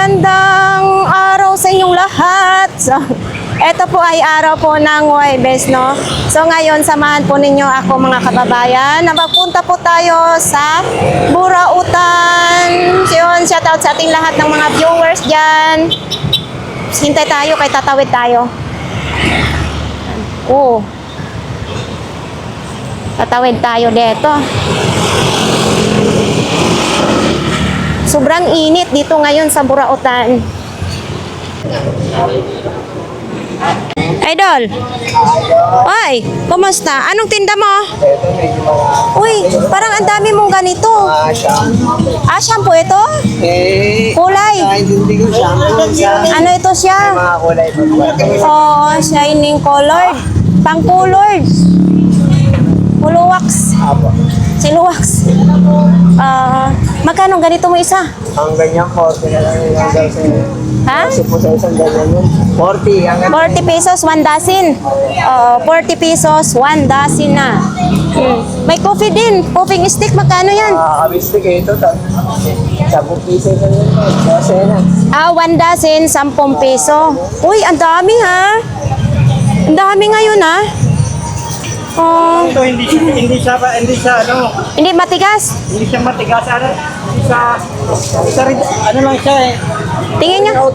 Magandang araw sa inyong lahat. So, ito po ay araw po ng Huwebes, no? So ngayon, samahan po ninyo ako mga kababayan na magpunta po tayo sa Burautan. So yun, shoutout sa ating lahat ng mga viewers dyan. Hintay tayo, kay tatawid tayo. Oo. Tatawid tayo dito. Sobrang init dito ngayon sa Burautan. Idol. Oy, kumusta? Anong tinda mo? Uy, parang ang dami mong ganito. Ah, shampoo ito? Kulay. Ano ito siya? Oh, shining colored. Pang-colored. Puluwax. Siluwax. Magkano ganito mo isa? Ang ganyan, 40 na lang yung dozen. Ha? Kasi po sa isang ganyan yun. 40. 40 pesos, 1 dozen. 40 pesos, 1 dozen na. May coffee din. Coffee stick, magkano yan? Kabistik ito. 10 piso na yun. 12 na. 1 dozen, 10 peso. Uy, ang dami ha. Ang dami ngayon ha. Ito hindi siya ano, Hindi matigas. hindi siya matigas ano. Isa rin, ano lang siya eh. Tingin niyo.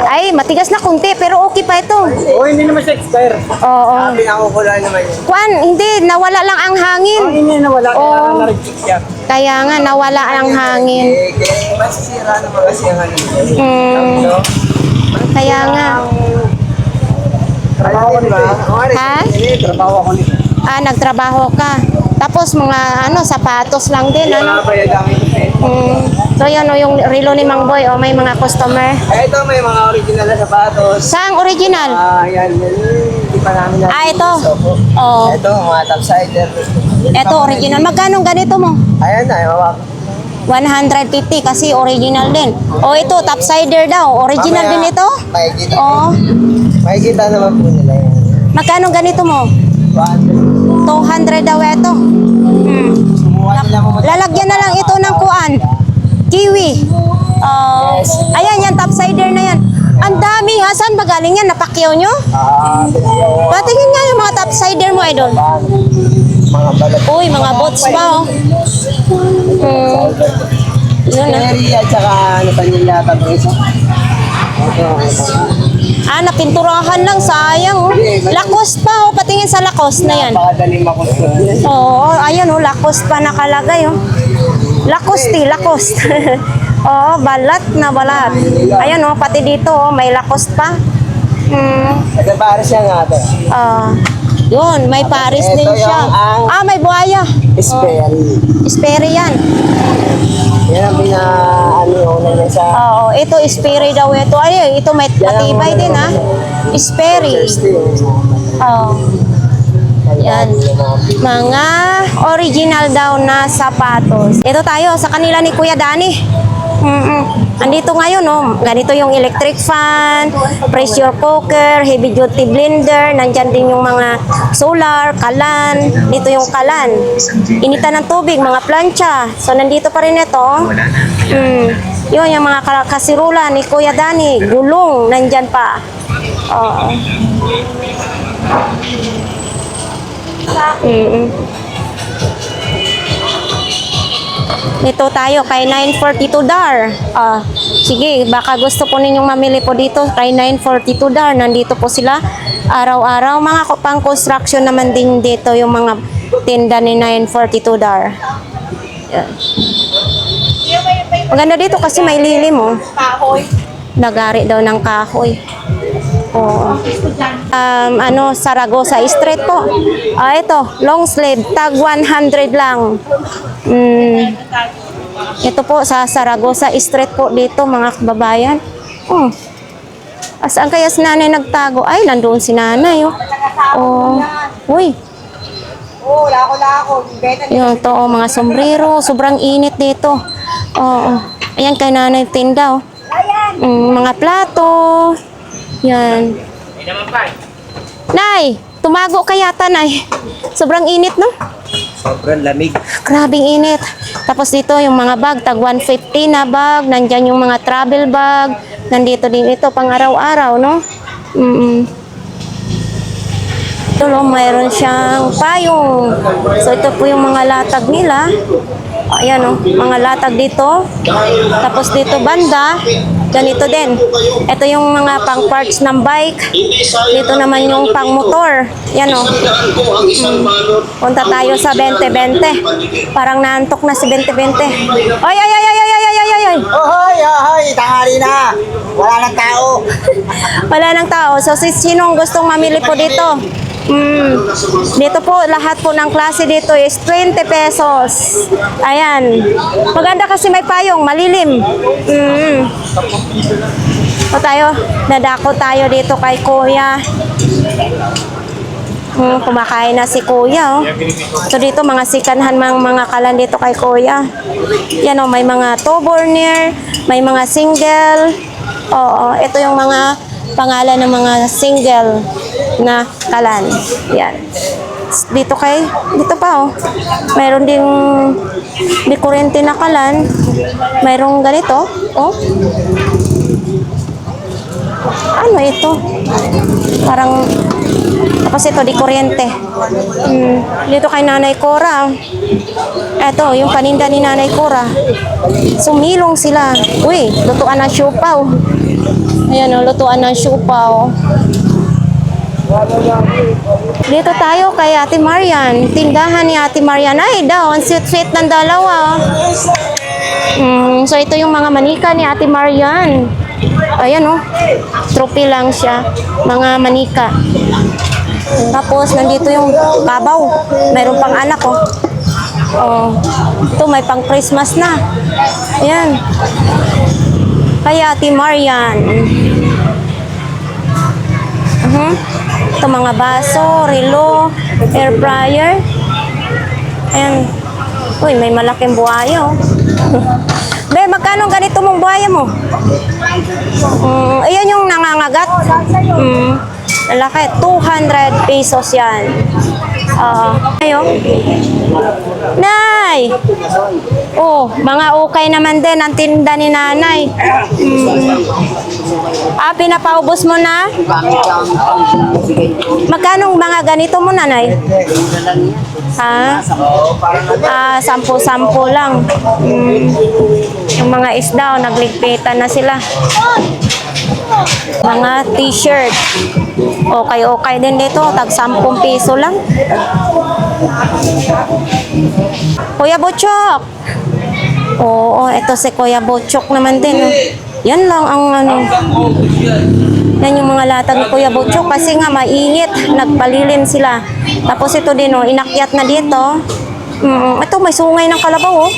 Ay, matigas na kunti, pero okay pa ito. Hindi naman siya expire. Oo. Pinakukula naman yun. Kwan, hindi, nawala lang ang hangin. Hindi nawala, kaya na-reject siya. Kaya nga, nawala ang hangin. Masisira naman kasi ang ano. Kaya nga. Trabaho ko nito. Ha? Trabaho ko nito. Nagtrabaho ka. Tapos mga sapatos lang din, ano? Bayad ang ito. So yan yung relo ni Mang Boy, may mga customer. Ito may mga original na sapatos. Saang original? Yan. Hindi pa namin Ito. Oh. Ito, mga topsider. Ito original. Magkano ganito mo? Ayan na, hawak. 150 kasi original din. Ito topsider daw. Original din ito? Makikita. Oh. Makikita naman po nila yan. Magkano ganito mo? 200. 200 daw ito. Sumuha nila mo. Lalagyan na lang ito ng kuan. Kiwi. Ayan, yan topsider na yan. Ang dami ha. Saan ba galing yan? Napakyaw nyo? Patingin nga yung mga topsider mo, idol. Mga balat. Uy, mga bots pa, oh. Yun na. Cherry at saka ano pa nila pag-isa. Napinturahan lang, sayang, oh. Lacoste pa, oh. Patingin sa Lacoste na yan. Napakadaling makustot. Oo, ayan, oh. Lacoste pa nakalagay, oh. Lacoste. Oo, balat na balat. Ayan, oh. Pati dito, oh. May Lacoste pa. Ito para siya nga ito. Yun, may Paris Ito din siya. yung May buhaya. Sperry. Sperry yan. Yan ang ano niya sa... Oo, ito Sperry daw ito. Ay, ito may matibay din ha. Sperry. Oo. Yan. Mga original daw na sapatos. Ito tayo sa kanila ni Kuya Danny. Andito ngayon, no? Ganito yung electric fan, pressure cooker, heavy duty blender, nandyan din yung mga solar, kalan, dito yung kalan. Initan ng tubig, mga plancha. So, nandito pa rin ito. Yun, yung mga kasirula ni Kuya Danny, gulong, nandyan pa. Oo. Dito tayo kay 942 dar. Sige, baka gusto po ninyong mamili po dito kay 942 dar. Nandito po sila araw-araw. Mga pang-construction naman din dito yung mga tinda ni 942 dar. Yan. Maganda dito kasi may lilim, oh. Nagari daw ng kahoy. Saragosa Street po. Ito, long sleeve, tag 100 lang. Ito po sa Saragosa Street po dito, mga kababayan. Asaan kaya si nanay nagtago? Ay, nandoon si nanay, oh. Uy. Lako. Yun, to, mga sombrero. Sobrang init dito. Ayan kay nanay tinda, oh. Mga plato. Yan. Nay, tumago ka yata, Nay. Sobrang init, no? Sobrang lamig. Grabing init. Tapos dito yung mga bag, tag 150 na bag. Nandyan yung mga travel bag. Nandito din ito, pang araw-araw, no? Ito, no, mayroon siyang payong. So, ito po yung mga latag nila. Ayan, oh, mga latag dito. Tapos dito banda, ganito din. Ito yung mga pang parts ng bike. Dito naman yung pang motor. Yan, oh. Punta tayo sa 20-20. Parang naantok na si 20-20. Ay, ay, ay, ay, ay, ay, ay, ay, ay. Ohoy, tanghali na. Wala nang tao. Wala nang tao. So, sinong gustong mamili po dito? Dito po, lahat po ng klase dito is 20 pesos. Ayan. Maganda kasi may payong, malilim. So tayo, nadako tayo dito kay Kuya. Kumakain na si Kuya. Oh. So dito, mga sikanhan mga kalan dito kay Kuya. Yan oh, may mga two-burner, may mga single. Oo, ito yung mga pangalan ng mga single na kalan. Yan. Dito pa oh. Mayroon ding di kurente na kalan. Mayroong ganito. Oh. Ano ito? Parang tapos ito di kuryente. Dito kay Nanay Cora. Ito, yung paninda ni Nanay Cora. Sumilong sila. Uy, lutuan ng siupaw. Ayan o, lutuan ng siupaw. Dito tayo kay Ate Marian. Tindahan ni Ate Marian. Ay daw, ang sweet-sweet ng dalawa. So ito yung mga manika ni Ate Marian. Ayan o, trophy lang siya. Mga manika. Tapos nandito yung babaw. Mayroon pang anak oh. Oh, ito may pang Christmas na. Ayan. Kaya Ate Marian. Ito mga baso, relo, air fryer. Ayan. Uy, may malaking buhaya oh. Be, magkano ganito mong buhaya mo? Ayan yung nangangagat. Lalaki, 200 pesos yan. Ayun. Nay! Oh, mga ukay naman din ang tinda ni Nanay. Pinapaubos mo na? Magkano mga ganito mo, Nanay? Ha? 10-10 lang. Yung mga isda, nagligpitan na sila. Mga t-shirt. Okay din dito. Tag 10 piso lang. Kuya Butchok. Oo, ito si Kuya Butchok naman din. Oh. Yan lang ang ano. Yan yung mga latag ni Kuya Butchok kasi nga mainit. Nagpalilim sila. Tapos ito din, oh, inakyat na dito. Ito may sungay ng kalabaw. Oh.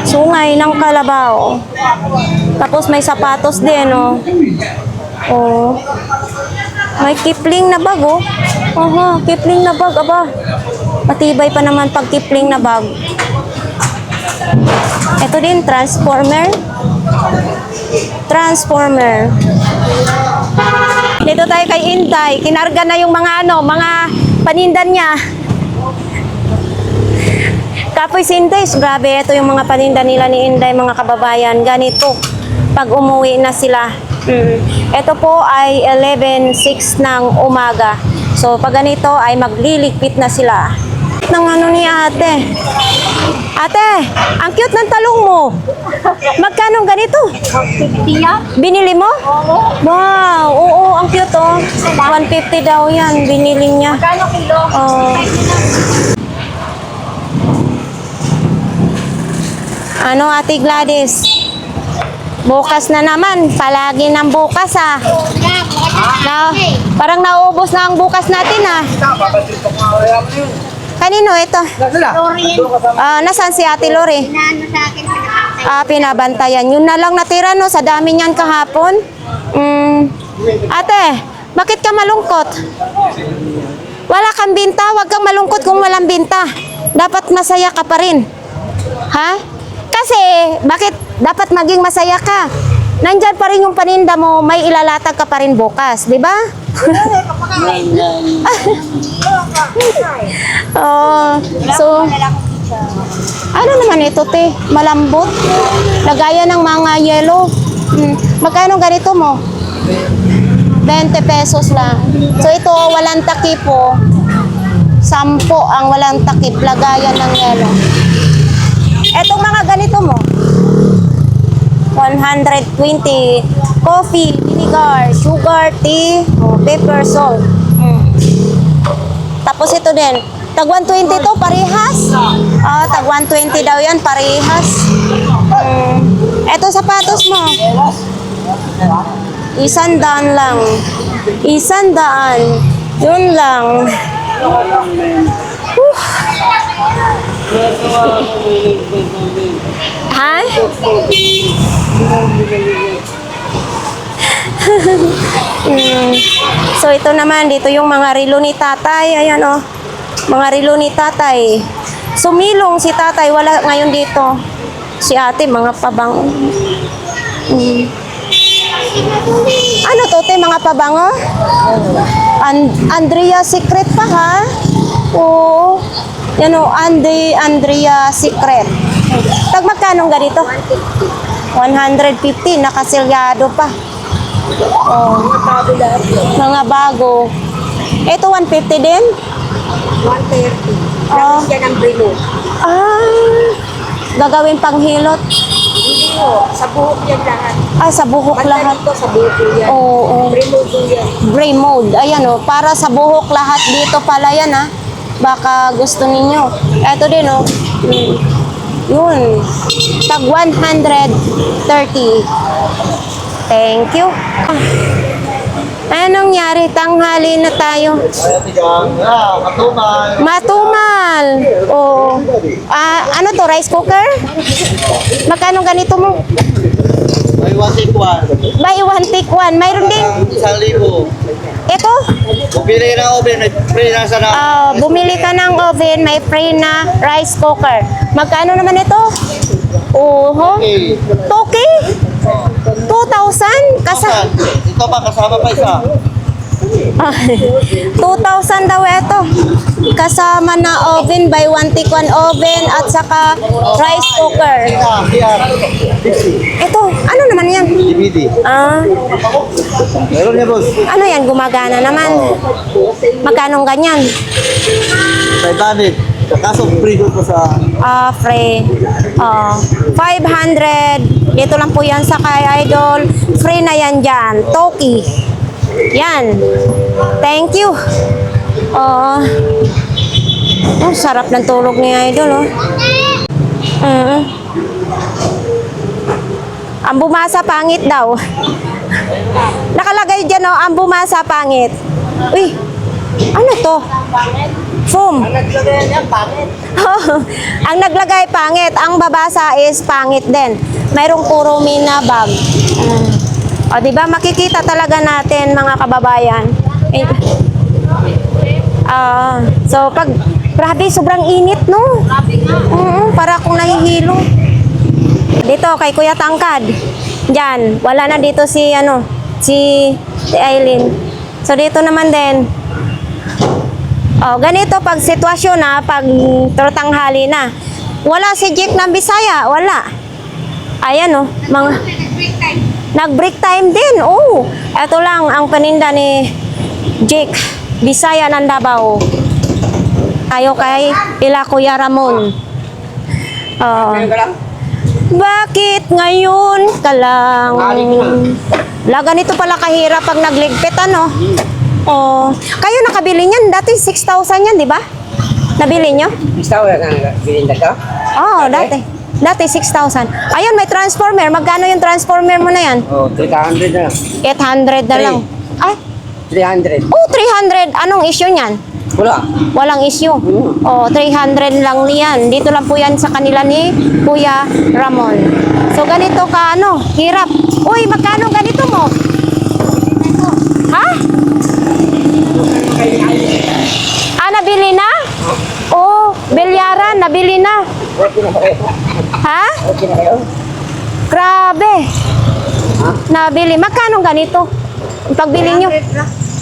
Sungay ng kalabaw. Tapos may sapatos din, oh. Oh. May Kipling na bag, oh. Aha, Kipling na bag, aba. Matibay pa naman pag Kipling na bag. Ito din, Transformer. Transformer. Dito tayo kay Inday. Kinarga na yung mga mga panindan niya. Kapoy si Inday, grabe, ito yung mga paninda nila ni Inday, mga kababayan. Ganito, pag umuwi na sila. Ito po ay 11:06 ng umaga. So, pag ganito ay magliligpit na sila. Ng ano ni ate. Ate, ang cute ng talong mo. Magkano ganito? 50 yan? Binili mo? Wow, oo, ang cute oh. 150 daw yan, binili niya. Magkano kilo? Oh. Ano Ate Gladys? Bukas na naman. Palagi ng bukas ah. Na, parang nauubos na ang bukas natin ah. Kanino ito? Nasaan si Ate Lori? Inaano sa akin, pinapatay. Pinabantayan. Yun na lang natira no sa dami niyan kahapon. Ate, bakit ka malungkot? Wala kang binta? Huwag kang malungkot kung walang binta. Dapat masaya ka pa rin. Ha? Kasi, bakit dapat maging masaya ka? Nandyan pa rin yung paninda mo, may ilalatag ka pa rin bukas, di ba? Oh, so, ano naman ito, te? Malambot. Lagayan ng mga yellow. Magkano ganito mo? 20 pesos lang. So, ito, walang takip po. 10 ang walang takip. Lagayan ng yellow. Etong mga ganito mo? 120. Coffee, vinegar, sugar, tea, pepper, salt. Tapos ito din. Tag 120 to, parehas. Tag 120 daw yan, parehas. Ito sapatos mo. 100 lang. 100. Yun lang. Ha? So ito naman, dito yung mga relo ni tatay. Ayan oh. Mga relo ni tatay. Sumilong si tatay, wala ngayon dito. Si ate, mga pabango. Ano to, te? Mga pabango? Andrea Secret pa, ha? Oo. Yan o, Andrea Secret. Tag magkano ganito? 150, nakasilyado pa. Oh. Mga bago. Ito 150 din? 130. Oh. Yan ang brilo. Gagawin pang hilot. Hindi mo, sa buhok yan lahat. Sa buhok lahat. Dito sa buhok yan. Oo. Brilo po yan. Gray mode. Ayan o, para sa buhok lahat dito pala yan ha. Baka gusto ninyo. Ito din o. Yun. Tag 130. Thank you. Anong nangyari? Tanghali na tayo. Matumal. Oo. Ano to? Rice cooker? Magkano ganito mo? May 1 take 1. Buy one, take one. Mayroon din. 1,000. Ito? Bumili na oven, may free na sana. Bumili ka ng oven, may free na rice cooker. Magkano naman ito? Oho. 2K? 2,000? Ito pa, kasama pa isa. 2,000 daw ito. Kasama na oven, buy one take one oven at saka rice cooker. Ito, ano naman yan? DVD. Meron niya, boss. Ano yan? Gumagana naman. Magkano ganyan? 500. Kaso free doon pa sa... Free. 500. Dito lang po yan sa kay Idol. Free na yan dyan. Toki. Yan. Thank you. Sarap ng tulog ni Idol, oh. Ang bumasa pangit daw. Nakalagay dyan, oh, ang bumasa pangit. Uy, ano to? Foam. Ang naglagay pangit, ang babasa is pangit din. Mayroong puro mina bag. O, di ba makikita talaga natin mga kababayan. So pag grabe, sobrang init, no? Para akong nahihilo. Dito kay Kuya Tangkad. Diyan, wala na dito si Aileen. So dito naman din. Ganito pag sitwasyon na, pag tanghali na. Wala si Jake ng Bisaya, wala. Ayan mga nag-break time din. Ito lang ang paninda ni Jake, Bisaya ng Davao. Tayo kay Kuya Ramon. Bakit ngayon ka lang? Ganito pala kahirap pag nagligpit, ano? Kayo nakabili niyan. Dati 6,000 yan, di ba? Nabili nyo? 6,000 ang bilhin na to? Dati. Dati 6,000. Ayun, may transformer. Magkano yung transformer mo na yan? 300 na lang. 800 na lang. Ay, 300. 300. Anong issue niyan? Wala. Walang issue. 300 lang niyan. Dito lang po yan sa kanila ni Kuya Ramon. So, ganito ka, hirap. Uy, magkano ganito mo? Ha? Nabili na? Bilyaran, nabili na. Ha? Grabe. Nabili. Magkano ganito? Ang pagbili nyo?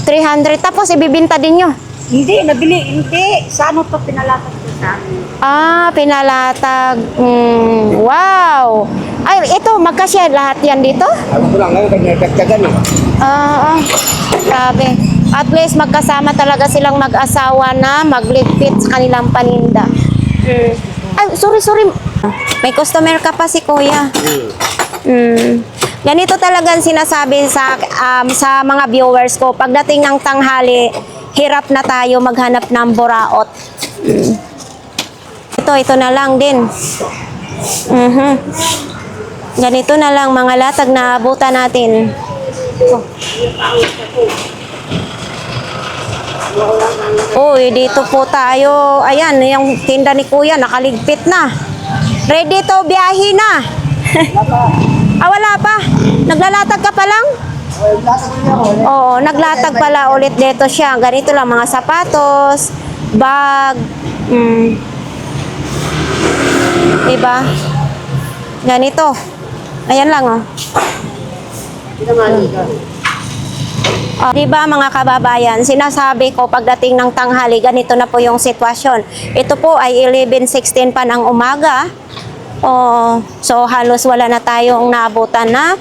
300. Tapos ibibinta din nyo? Hindi, nabili. Hindi. Sa ano to pinalatag ko sa amin? Ah, pinalatag. Wow! Ay, ito, magkasya lahat yan dito? Ako ko lang ngayon, kanya nagtagtagan eh. Grabe. At least magkasama talaga silang mag-asawa na magligpit sa kanilang paninda. Ay, sorry. May customer ka pa si Kuya. Ganito talaga ang sinasabi sa mga viewers ko. Pagdating ng tanghali, hirap na tayo maghanap ng buraot. Ito na lang din. Ganito na lang mga latag na abutan natin. Uy, dito po tayo. Ayan, yung tinda ni Kuya nakaligpit na. Ready to biyahe na. Wala pa. Naglalatag ka pa lang? Oo, naglatag pala ulit dito siya. Ganito lang mga sapatos, bag. Diba? Ganito. Ayan lang oh. Diba mga kababayan, sinasabi ko pagdating ng tanghali, ganito na po yung sitwasyon. Ito po ay 11:16 pa ng umaga. So halos wala na tayong naabutan na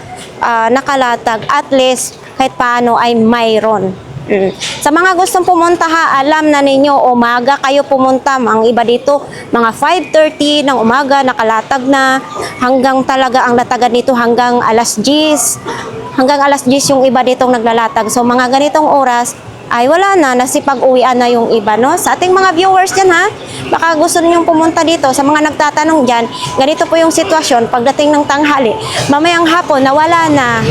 nakalatag. At least kahit paano ay mayroon. Sa mga gustong pumunta alam na ninyo, umaga kayo pumunta. Ang iba dito, mga 5:30 ng umaga, nakalatag na. Hanggang talaga ang latagan dito hanggang alas 10. Hanggang alas 10 yung iba ditong naglalatag. So mga ganitong oras, ay wala na, nasipag-uwian na yung iba, no? Sa ating mga viewers dyan, ha? Baka gusto ninyong pumunta dito. Sa mga nagtatanong dyan, ganito po yung sitwasyon pagdating ng tanghali. Mamayang hapon, nawala na.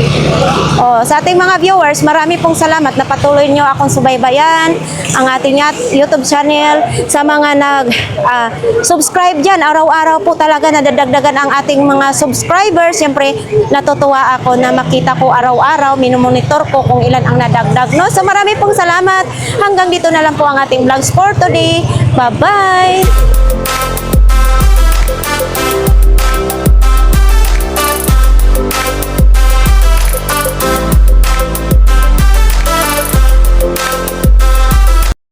Sa ating mga viewers, marami pong salamat na patuloy nyo akong subaybayan, ang ating YouTube channel. Sa mga nag-subscribe dyan, araw-araw po talaga nadadagdagan ang ating mga subscribers. Siyempre, natutuwa ako na makita ko araw-araw, minumonitor ko kung ilan ang nadagdag, no? So marami pong salamat. Hanggang dito na lang po ang ating vlogs for today. Bye-bye!